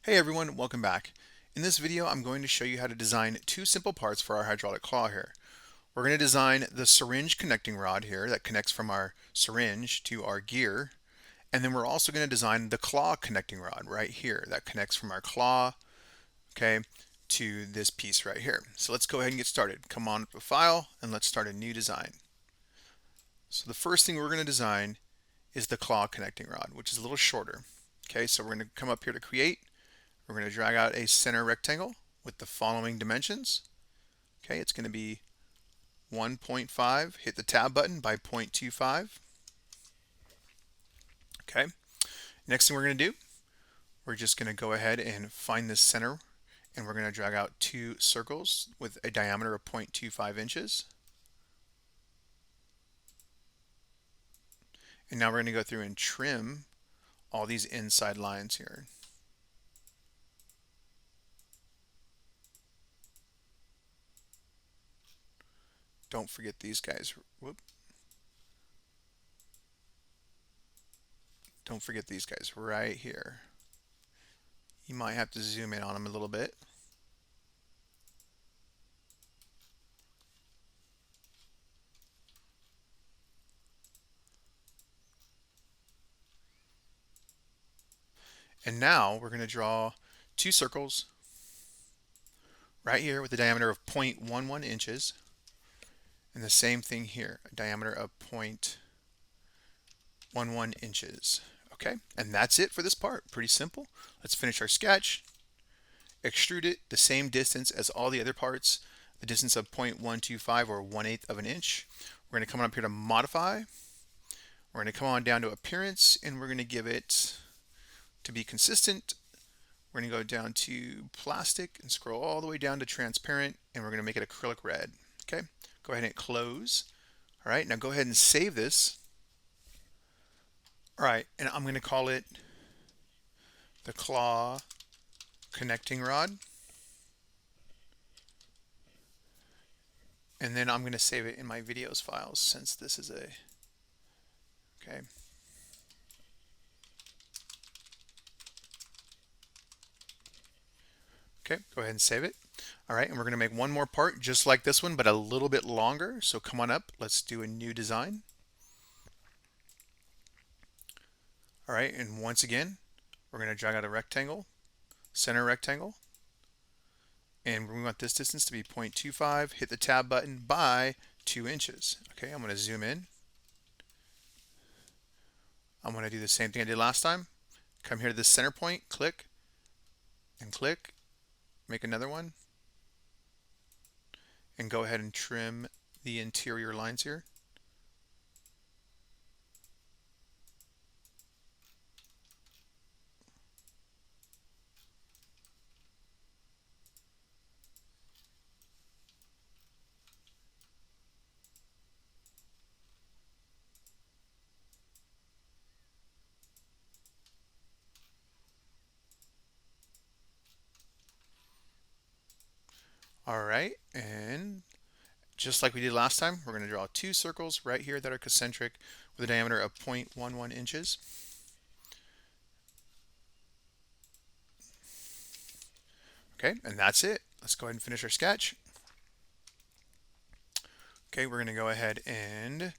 Hey everyone, welcome back. In this video, I'm going to show you how to design two simple parts for our hydraulic claw here. We're going to design the syringe connecting rod here that connects from our syringe to our gear. And then we're also going to design the claw connecting rod right here that connects from our claw, okay, to this piece right here. So let's go ahead and get started. Come on up to File and let's start a new design. So the first thing we're going to design is the claw connecting rod, which is a little shorter. Okay, so we're going to come up here to Create. We're going to drag out a center rectangle with the following dimensions. Okay, it's going to be 1.5. Hit the tab button by 0.25. Okay, next thing we're going to do, we're just going to go ahead and find this center and we're going to drag out two circles with a diameter of 0.25 inches. And now we're going to go through and trim all these inside lines here. Don't forget these guys. Whoop. Don't forget these guys right here. You might have to zoom in on them a little bit. And now we're going to draw two circles right here with a diameter of 0.11 inches. And the same thing here, a diameter of 0.11 inches. Okay, and that's it for this part. Pretty simple. Let's finish our sketch. Extrude it the same distance as all the other parts, the distance of 0.125 or 1/8 of an inch. We're going to come on up here to Modify. We're going to come on down to Appearance, and we're going to give it, to be consistent, we're going to go down to Plastic and scroll all the way down to Transparent, and we're going to make it acrylic red. Okay, go ahead and hit Close. All right, now go ahead and save this. All right, and I'm going to call it the claw connecting rod. And then I'm going to save it in my videos files since this is a, okay. Okay, go ahead and save it. All right, and we're going to make one more part just like this one, but a little bit longer. So come on up, let's do a new design. All right, and once again, we're going to drag out a rectangle, center rectangle, and we want this distance to be 0.25. Hit the tab button by 2 inches. Okay, I'm going to zoom in. I'm going to do the same thing I did last time. Come here to this center point, click, and click, make another one, and go ahead and trim the interior lines here. All right, and just like we did last time, we're going to draw two circles right here that are concentric with a diameter of 0.11 inches. Okay, and that's it. Let's go ahead and finish our sketch. Okay, we're going to go ahead and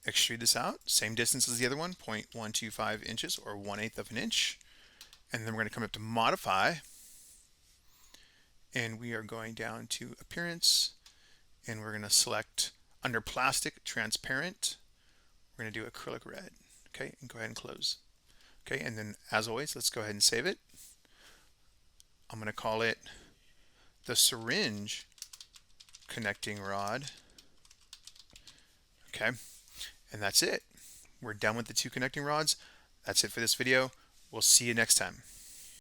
extrude this out. Same distance as the other one, 0.125 inches or 1/8 of an inch. And then we're going to come up to Modify. And we are going down to Appearance. And we're going to select under Plastic, Transparent. We're going to do Acrylic Red. Okay, and go ahead and close. Okay, and then as always, let's go ahead and save it. I'm going to call it the syringe connecting rod. Okay, and that's it. We're done with the two connecting rods. That's it for this video. We'll see you next time.